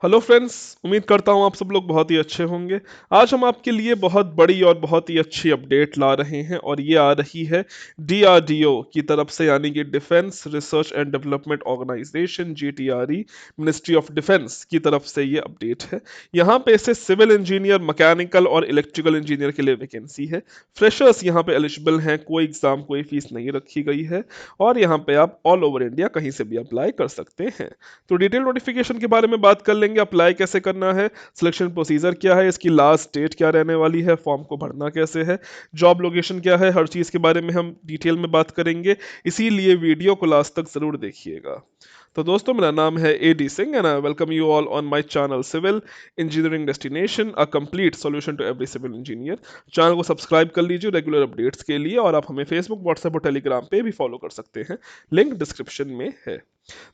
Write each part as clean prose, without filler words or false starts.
Hello friends, उम्मीद करता हूँ आप सब लोग बहुत ही अच्छे होंगे। आज हम आपके लिए बहुत बड़ी और बहुत ही अच्छी अपडेट ला रहे हैं और ये आ रही है डीआरडीओ की तरफ से, यानी कि defence research and development organisation GTRE, ministry of defence की तरफ से ये अपडेट है। यहाँ पे इसे सिविल इंजीनियर, मैकेनिकल और इलेक्ट्रिकल इंजीनियर के लिए वैकेंसी है। फ्रेशर्स यहाँ पे एलिजिबल हैं, कोई एग्जाम कोई फीस नहीं रखी गई है और यहाँ पे आप ऑल ओवर इंडिया कहीं से भी अप्लाई कर सकते हैं। तो डिटेल नोटिफिकेशन के बारे में बात कर लेंगे, अप्लाई कैसे करना है, सिलेक्शन प्रोसीजर क्या है, इसकी लास्ट डेट क्या रहने वाली है, फॉर्म को भरना कैसे है, जॉब लोकेशन क्या है, हर चीज़ के बारे में हम डिटेल में बात करेंगे। इसीलिए वीडियो को लास्ट तक ज़रूर देखिएगा। तो दोस्तों, मेरा नाम है A D Singh and I welcome you all on my channel civil engineering destination, a complete solution to every civil engineer. Channel को सब्सक्राइब कर लीजिए रेगुलर अपडेट्स के लिए, और आप हमें फेसबुक, व्हाट्सएप और टेलीग्राम पे भी फॉलो कर सकते हैं, लिंक डिस्क्रिप्शन में है।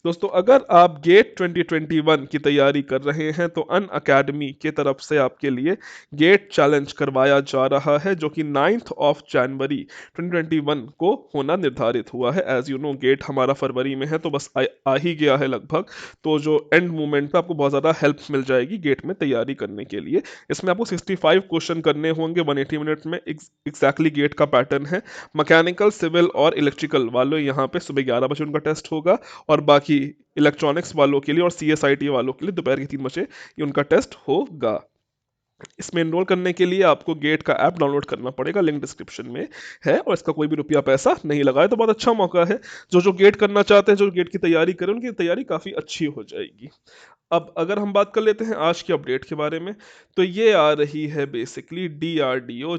दोस्तों, अगर आप गेट 2021 की तैयारी कर रहे हैं तो अन अकेडमी के तरफ से आपके लिए गेट चैलेंज करवाया जा रहा है, जो कि 9th ऑफ जनवरी 2021 को होना निर्धारित हुआ है। एज यू नो, गेट हमारा फरवरी में है, तो बस आ ही गया है लगभग। तो जो एंड मोमेंट पे आपको बहुत ज़्यादा हेल्प मिल जाएगी गेट में तैयारी करने के लिए। इसमें आपको 65 क्वेश्चन करने होंगे 180 मिनट में। एग्जैक्टली गेट का पैटर्न है। मैकेनिकल, सिविल और इलेक्ट्रिकल वालों यहाँ पे सुबह 11 बजे उनका टेस्ट होगा, और बाकी इलेक्ट्रॉनिक्स वालों के लिए और सीएसआईटी वालों के लिए दोपहर के 3 बजे ये उनका टेस्ट होगा। इसमें एनरोल करने के लिए आपको गेट का ऐप डाउनलोड करना पड़ेगा, लिंक डिस्क्रिप्शन में है, और इसका कोई भी रुपया पैसा नहीं लगा है। तो बहुत अच्छा मौका है, जो जो गेट करना चाहते हैं, जो गेट की तैयारी करें, उनकी तैयारी काफ़ी अच्छी हो जाएगी। अब अगर हम बात कर लेते हैं आज की अपडेट के बारे में, तो ये आ रही है बेसिकली डीआरडीओ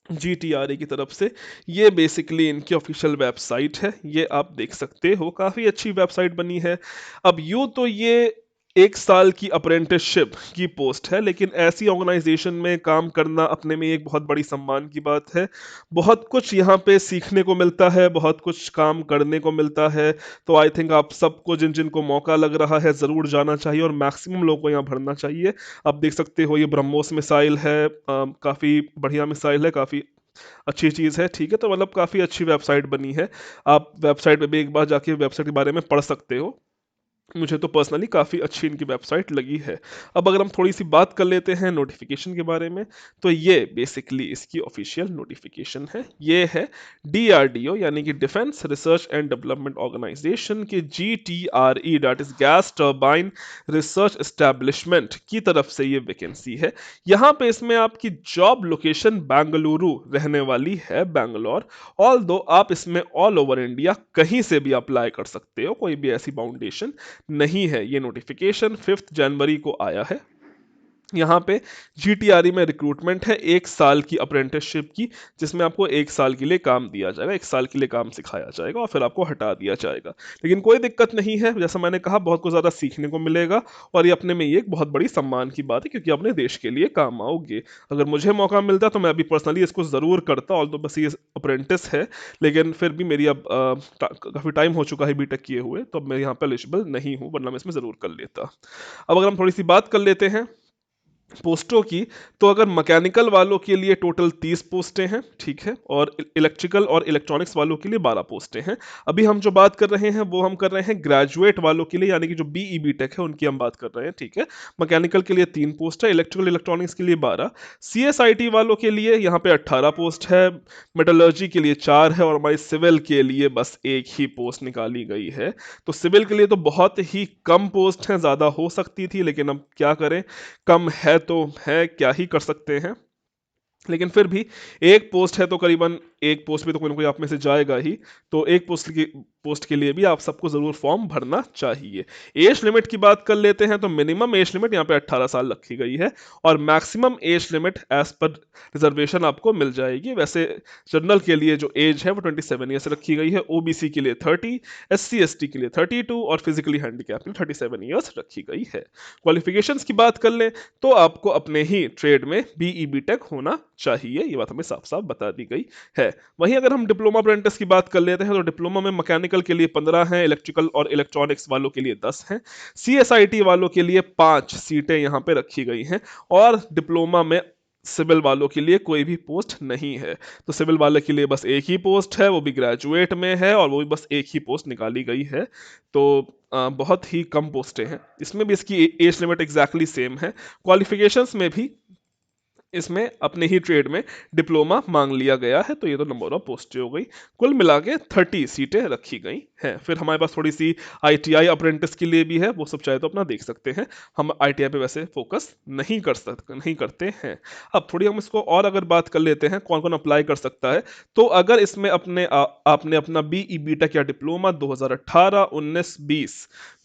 जीटीआरई की तरफ से। ये बेसिकली इनकी ऑफिशियल वेबसाइट है, ये आप देख सकते हो, काफ़ी अच्छी वेबसाइट बनी है। अब यूँ तो ये 1 साल की अप्रेंटिसशिप की पोस्ट है, लेकिन ऐसी ऑर्गेनाइजेशन में काम करना अपने में एक बहुत बड़ी सम्मान की बात है। बहुत कुछ यहाँ पे सीखने को मिलता है, बहुत कुछ काम करने को मिलता है। तो आई थिंक आप सबको, जिन जिनको मौका लग रहा है, ज़रूर जाना चाहिए और मैक्सिमम लोगों को यहाँ भरना चाहिए। आप देख सकते हो, ये ब्रह्मोस मिसाइल है, काफ़ी बढ़िया मिसाइल है, काफ़ी अच्छी चीज़ है। ठीक है, तो मतलब काफ़ी अच्छी वेबसाइट बनी है। आप वेबसाइट पे भी एक बार जाके वेबसाइट के बारे में पढ़ सकते हो। मुझे तो पर्सनली काफ़ी अच्छी इनकी वेबसाइट लगी है। अब अगर हम थोड़ी सी बात कर लेते हैं नोटिफिकेशन के बारे में, तो ये बेसिकली इसकी ऑफिशियल नोटिफिकेशन है। ये है डीआरडीओ, यानी कि defence research and development organisation के GTRE, that is gas turbine research establishment की तरफ से ये वैकेंसी है। यहाँ पे इसमें आपकी जॉब लोकेशन बेंगलुरु रहने वाली है, बैंगलोर। ऑल दो आप इसमें ऑल ओवर इंडिया कहीं से भी अप्लाई कर सकते हो, कोई भी ऐसी बाउंडेशन नहीं है। ये नोटिफिकेशन 5 जनवरी को आया है। यहाँ पे जीटीआरई में रिक्रूटमेंट है 1 साल की अप्रेंटिसशिप की, जिसमें आपको 1 साल के लिए काम दिया जाएगा, 1 साल के लिए काम सिखाया जाएगा और फिर आपको हटा दिया जाएगा। लेकिन कोई दिक्कत नहीं है, जैसा मैंने कहा, बहुत कुछ ज़्यादा सीखने को मिलेगा और ये अपने में ये एक बहुत बड़ी सम्मान की बात है, क्योंकि अपने देश के लिए काम आओगे। अगर मुझे मौका मिलता तो मैं अभी पर्सनली इसको ज़रूर करता, और तो बस ये अप्रेंटिस है, लेकिन फिर भी मेरी अब काफ़ी टाइम हो चुका है बीटेक किए हुए, तो अब मैं यहाँ पर एलिजिबल नहीं हूँ, वरना मैं इसमें ज़रूर कर लेता। अब अगर हम थोड़ी सी बात कर लेते हैं पोस्टों की, तो अगर मैकेनिकल वालों के लिए टोटल 30 पोस्टें हैं, ठीक है, और इलेक्ट्रिकल और इलेक्ट्रॉनिक्स वालों के लिए 12 पोस्टें हैं। अभी हम जो बात कर रहे हैं वो हम कर रहे हैं ग्रेजुएट वालों के लिए, यानी कि जो बीई बीटेक है उनकी हम बात कर रहे हैं, ठीक है। मैकेनिकल के लिए 3 पोस्ट है, इलेक्ट्रिकल इलेक्ट्रॉनिक्स के लिए 12, सीएसआईटी वालों के लिए यहाँ पे 18 पोस्ट है, मेटलर्जी के लिए 4 है, और हमारी सिविल के लिए बस एक ही पोस्ट निकाली गई है। तो सिविल के लिए तो बहुत ही कम पोस्ट हैं, ज़्यादा हो सकती थी, लेकिन अब क्या करें, कम है तो है, क्या ही कर सकते हैं। लेकिन फिर भी एक पोस्ट है तो करीबन एक पोस्ट भी तो कोई ना कोई आप में से जाएगा ही। तो एक पोस्ट के लिए भी आप सबको जरूर फॉर्म भरना चाहिए। एज लिमिट की बात कर लेते हैं, तो मिनिमम एज लिमिट यहाँ पे 18 साल रखी गई है, और मैक्सिमम एज लिमिट एज पर रिजर्वेशन आपको मिल जाएगी। वैसे जनरल के लिए जो एज है वो 27 ईयर्स रखी गई है, ओबीसी के लिए 30, एससी एसटी के लिए 32 और फिजिकली हैंडीकैप के लिए 37 ईयर्स रखी गई है। क्वालिफिकेशंस की बात कर लें तो आपको अपने ही ट्रेड में बीई बीटेक होना चाहिए, ये बात हमें साफ साफ बता दी गई है। वहीं अगर हम डिप्लोमा अप्रेंटिस की बात कर लेते हैं, तो डिप्लोमा में मैकेनिकल के लिए 15 हैं, इलेक्ट्रिकल और इलेक्ट्रॉनिक्स वालों के लिए 10 हैं, सीएसआईटी वालों के लिए 5 सीटें यहाँ पे रखी गई हैं, और डिप्लोमा में सिविल वालों के लिए कोई भी पोस्ट नहीं है। तो सिविल वाले के लिए बस एक ही पोस्ट है, वो भी ग्रेजुएट में है, और वो भी बस एक ही पोस्ट निकाली गई है। तो बहुत ही कम पोस्टें हैं। इसमें भी इसकी एज लिमिट एग्जैक्टली सेम है। क्वालिफिकेशंस में भी इसमें अपने ही ट्रेड में डिप्लोमा मांग लिया गया है। तो ये तो नंबर ऑफ पोस्टें हो गई। कुल मिला के 30 सीटें रखी गई हैं। फिर हमारे पास थोड़ी सी आईटीआई अप्रेंटिस के लिए भी है, वो सब चाहे तो अपना देख सकते हैं। हम आईटीआई पे वैसे फोकस नहीं करते हैं। अब थोड़ी हम इसको और अगर बात कर लेते हैं कौन कौन अप्लाई कर सकता है। तो अगर इसमें आपने अपना बीई बीटेक या डिप्लोमा 2018 19 20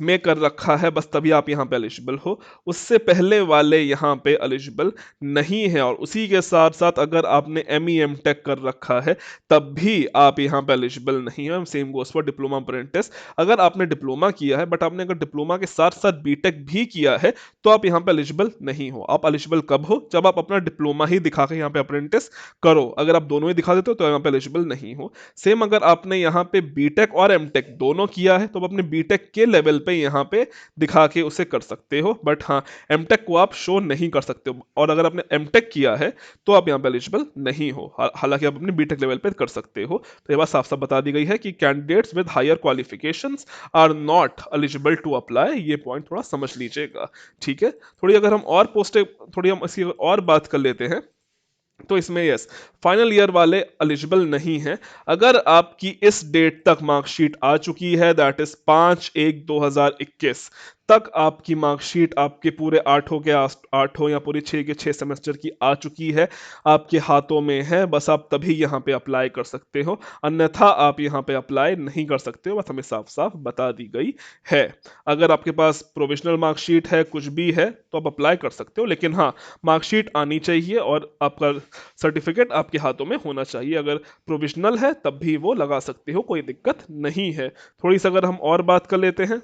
में कर रखा है, बस तभी आप यहाँ पे एलिजिबल हो। उससे पहले वाले यहाँ पे एलिजिबल नहीं है। और उसी के साथ साथ अगर आपने एमई एम टेक कर रखा है तब भी आप यहाँ पे एलिजिबल नहीं है। Same goes for diploma apprentice. अगर आपने डिप्लोमा किया है बट आपने अगर डिप्लोमा के साथ साथ बीटेक भी किया है तो आप यहाँ पे एलिजिबल नहीं हो। आप एलिजिबल कब हो? जब आप अपना डिप्लोमा ही दिखा के यहाँ पे अप्रेंटिस करो। अगर आप दोनों ही दिखा देते हो तो यहाँ पे एलिजिबल नहीं हो। सेम अगर आपने यहाँ पे बीटेक और एमटेक दोनों किया है तो आप अपने बीटेक के लेवल पे यहाँ पे दिखा के उसे कर सकते हो। बट हाँ, एमटेक को आप शो नहीं कर सकते हो। और अगर आपने एमटेक किया है तो आप यहाँ पे एलिजिबल नहीं हो। हालांकि आप अपने बीटेक लेवल पे कर सकते हो। तो ये बात साफ साफ बता दी गई है कि candidates with higher qualifications are not eligible to apply. ये पॉइंट थोड़ा समझ लीजिएगा, ठीक है। थोड़ी अगर हम और पोस्टें, थोड़ी हम इसकी और बात कर लेते हैं। तो इसमें यस, फाइनल ईयर वाले एलिजिबल नहीं हैं। अगर आपकी इस डेट तक मार्कशीट आ चुकी है, दैट इज 5/1/2021 तक आपकी मार्कशीट आपके पूरे आठों या पूरे 6 के 6 सेमेस्टर की आ चुकी है, आपके हाथों में है, बस आप तभी यहाँ पे अप्लाई कर सकते हो। अन्यथा आप यहाँ पे अप्लाई नहीं कर सकते हो। बस हमें साफ साफ बता दी गई है। अगर आपके पास प्रोविजनल मार्कशीट है, कुछ भी है, तो आप अप्लाई कर सकते हो। लेकिन हाँ, मार्कशीट आनी चाहिए और आपका सर्टिफिकेट आपके हाथों में होना चाहिए। अगर प्रोविजनल है तब भी वो लगा सकते हो, कोई दिक्कत नहीं है। थोड़ी सी अगर हम और बात कर लेते हैं।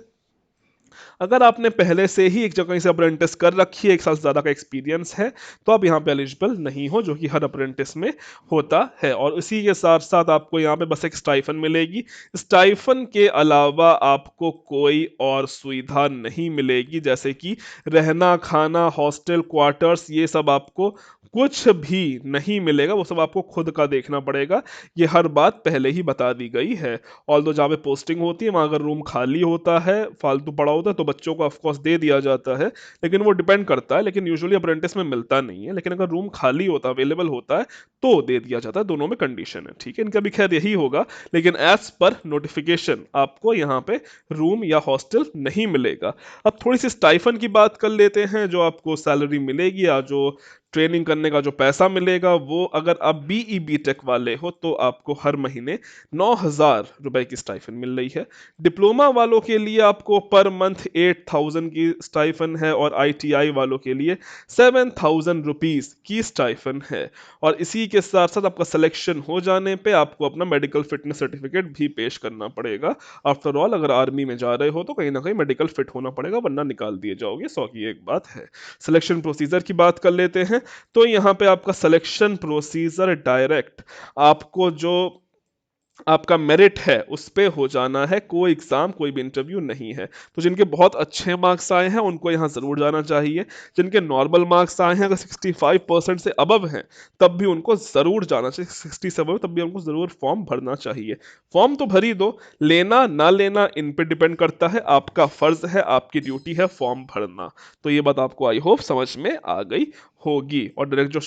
अगर आपने पहले से ही एक जगह से अप्रेंटिस कर रखी है, 1 साल से ज़्यादा का एक्सपीरियंस है, तो आप यहाँ पे एलिजिबल नहीं हो, जो कि हर अप्रेंटिस में होता है। और इसी के साथ साथ आपको यहाँ पे बस एक स्टाइफन मिलेगी। स्टाइफन के अलावा आपको कोई और सुविधा नहीं मिलेगी, जैसे कि रहना, खाना, हॉस्टल, क्वार्टर्स, ये सब आपको कुछ भी नहीं मिलेगा। वो सब आपको खुद का देखना पड़ेगा। ये हर बात पहले ही बता दी गई है। ऑल्दो जहाँ पे पोस्टिंग होती है वहाँ अगर रूम खाली होता है, फालतू पड़ा होता है, तो बच्चों को ऑफकोर्स दे दिया जाता है। लेकिन वो डिपेंड करता है, लेकिन यूजुअली अप्रेंटिस में मिलता नहीं है। लेकिन अगर रूम खाली होता है, अवेलेबल होता है, तो दे दिया जाता है। दोनों में कंडीशन है, ठीक है। इनका भी खैर यही होगा। लेकिन एज पर नोटिफिकेशन आपको यहाँ पे रूम या हॉस्टल नहीं मिलेगा। अब थोड़ी सी स्टाइफन की बात कर लेते हैं। जो आपको सैलरी मिलेगी या जो ट्रेनिंग करने का जो पैसा मिलेगा, वो अगर आप बीई बीटेक वाले हो तो आपको हर महीने 9,000 रुपए की स्टाइफन मिल रही है। डिप्लोमा वालों के लिए आपको पर मंथ 8,000 की स्टाइफन है, और आईटीआई वालों के लिए 7,000 रुपीज की स्टाइफन है। और इसी के साथ साथ आपका सिलेक्शन हो जाने पे आपको अपना मेडिकल फिटनेस सर्टिफिकेट भी पेश करना पड़ेगा। आफ्टर ऑल अगर आर्मी में जा रहे हो तो कहीं ना कहीं मेडिकल फिट होना पड़ेगा, वरना निकाल दिए जाओगे। 100 की एक बात है। सिलेक्शन प्रोसीजर की बात कर लेते हैं। तो यहाँ पे आपका सिलेक्शन प्रोसीजर डायरेक्ट आपको जो आपका मेरिट है उस पे हो जाना है। कोई एग्जाम, कोई भी इंटरव्यू नहीं है। तो जिनके बहुत अच्छे मार्क्स आए हैं उनको यहाँ जरूर जाना चाहिए। जिनके नॉर्मल मार्क्स आए हैं, अगर 65% से अबव हैं, तब भी उनको जरूर जाना चाहिए। 67 तब भी उनको जरूर फॉर्म भरना चाहिए। फॉर्म तो भर ही दो, लेना ना लेना इन पे डिपेंड करता है। आपका फर्ज है, आपकी ड्यूटी है फॉर्म भरना। तो ये बात आपको आई होप समझ में आ गई होगी। और डायरेक्ट जो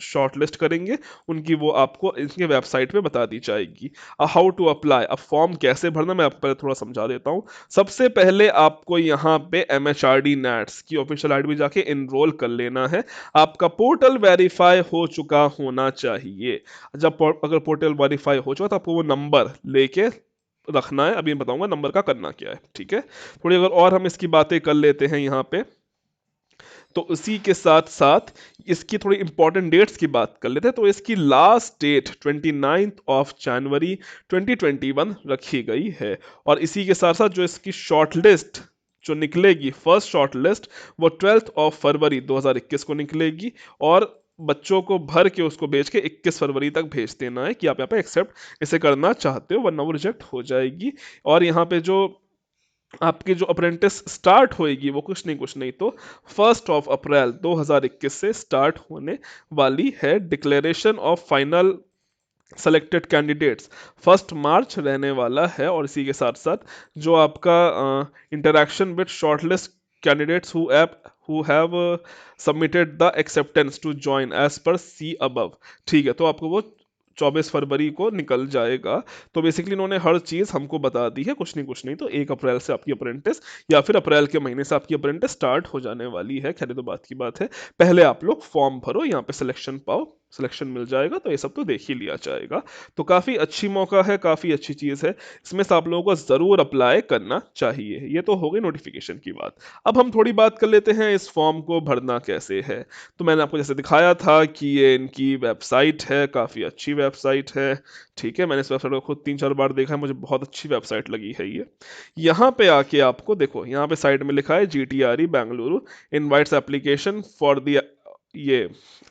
शॉर्ट लिस्ट करेंगे उनकी वो आपको इनके वेबसाइट पे बता दी जाएगी। हाउ टू अप्लाई, अब फॉर्म कैसे भरना मैं आपको पहले थोड़ा समझा देता हूँ। सबसे पहले आपको यहाँ पे MHRD NATS की ऑफिशियल आईडी में जाके इनरोल कर लेना है। आपका पोर्टल वेरीफाई हो चुका होना चाहिए। अगर पोर्टल वेरीफाई हो चुका तो आपको वो नंबर लेके रखना है। अभी मैं बताऊंगा नंबर का करना क्या है, ठीक है। थोड़ी अगर और हम इसकी बातें कर लेते हैं यहाँ पे, तो उसी के साथ साथ इसकी थोड़ी इंपॉर्टेंट डेट्स की बात कर लेते हैं। तो इसकी लास्ट डेट 29 जनवरी 2021 रखी गई है। और इसी के साथ साथ जो इसकी शॉर्ट लिस्ट जो निकलेगी, फर्स्ट शॉर्ट लिस्ट, वो 12 फरवरी 2021 को निकलेगी। और बच्चों को भर के उसको भेज के 21 फरवरी तक भेज देना है कि आप यहाँ पे एक्सेप्ट इसे करना चाहते हो, वरना वो रिजेक्ट हो जाएगी। और यहाँ पे जो आपकी जो अप्रेंटिस स्टार्ट होएगी वो कुछ नहीं तो 1 अप्रैल 2021 से स्टार्ट होने वाली है। Declaration of final selected candidates 1 मार्च रहने वाला है। और इसी के साथ साथ जो आपका interaction with shortlist candidates who have submitted the acceptance to join as per see above, ठीक है, तो आपको वो 24 फरवरी को निकल जाएगा। तो बेसिकली इन्होंने हर चीज हमको बता दी है, कुछ नहीं तो 1 अप्रैल से आपकी अप्रेंटिस या फिर अप्रैल के महीने से आपकी अप्रेंटिस स्टार्ट हो जाने वाली है। खैर ये तो बात की बात है, पहले आप लोग फॉर्म भरो, यहाँ पे सिलेक्शन पाओ, सिलेक्शन मिल जाएगा तो ये सब तो देख ही लिया जाएगा। तो काफी अच्छी मौका है, काफी अच्छी चीज है, इसमें से आप लोगों को जरूर अप्लाई करना चाहिए। ये तो हो गई नोटिफिकेशन की बात। अब हम थोड़ी बात कर लेते हैं इस फॉर्म को भरना कैसे है। तो मैंने आपको जैसे दिखाया था कि ये इनकी वेबसाइट है, काफी अच्छी वेबसाइट है, ठीक है। मैंने इस वेबसाइट को खुद 3-4 बार देखा है, मुझे बहुत अच्छी वेबसाइट लगी है ये। यहाँ पे आके आपको देखो, यहाँ पे साइड में लिखा है GTRE Bengaluru invites application for the ये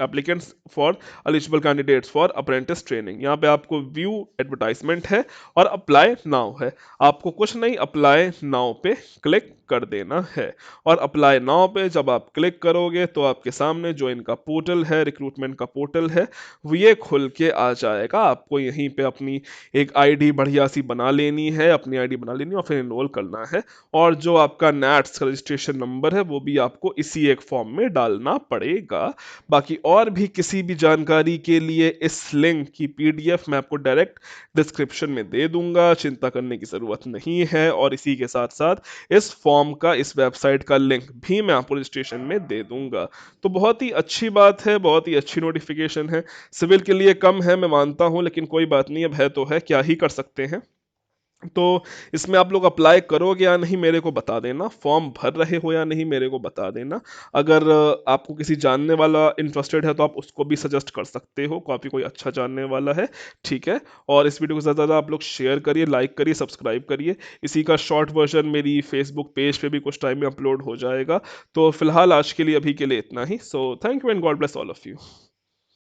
applicants for eligible candidates for apprentice training. यहाँ पे आपको व्यू एडवर्टाइजमेंट है और अप्लाई नाउ है। आपको कुछ नहीं, अप्लाई नाउ पे क्लिक कर देना है। और अप्लाई नाउ पे जब आप क्लिक करोगे तो आपके सामने जो इनका पोर्टल है, रिक्रूटमेंट का पोर्टल है, वो ये खुल के आ जाएगा। आपको यहीं पे अपनी एक आईडी बढ़िया सी बना लेनी है, अपनी आईडी बना लेनी है और फिर इनरोल करना है। और जो आपका नैट्स का रजिस्ट्रेशन नंबर है वो भी आपको इसी एक फॉर्म में डालना पड़ेगा। बाकी और भी किसी भी जानकारी के लिए इस लिंक की पीडीएफ मैं आपको डायरेक्ट डिस्क्रिप्शन में दे दूंगा, चिंता करने की ज़रूरत नहीं है। और इसी के साथ साथ इस फॉर्म का, इस वेबसाइट का लिंक भी मैं आपको रजिस्ट्रेशन में दे दूंगा। तो बहुत ही अच्छी बात है, बहुत ही अच्छी नोटिफिकेशन है। सिविल के लिए कम है मैं मानता हूं, लेकिन कोई बात नहीं, अब है तो है, क्या ही कर सकते हैं। तो इसमें आप लोग अप्लाई करोगे या नहीं मेरे को बता देना, फॉर्म भर रहे हो या नहीं मेरे को बता देना। अगर आपको किसी जानने वाला इंटरेस्टेड है तो आप उसको भी सजेस्ट कर सकते हो, काफ़ी कोई अच्छा जानने वाला है, ठीक है। और इस वीडियो को ज़्यादा ज़्यादा आप लोग शेयर करिए, लाइक करिए, सब्सक्राइब करिए। इसी का शॉर्ट वर्जन मेरी फेसबुक पेज पे भी कुछ टाइम में अपलोड हो जाएगा। तो फिलहाल आज के लिए, अभी के लिए इतना ही। So thank you and god bless all of you.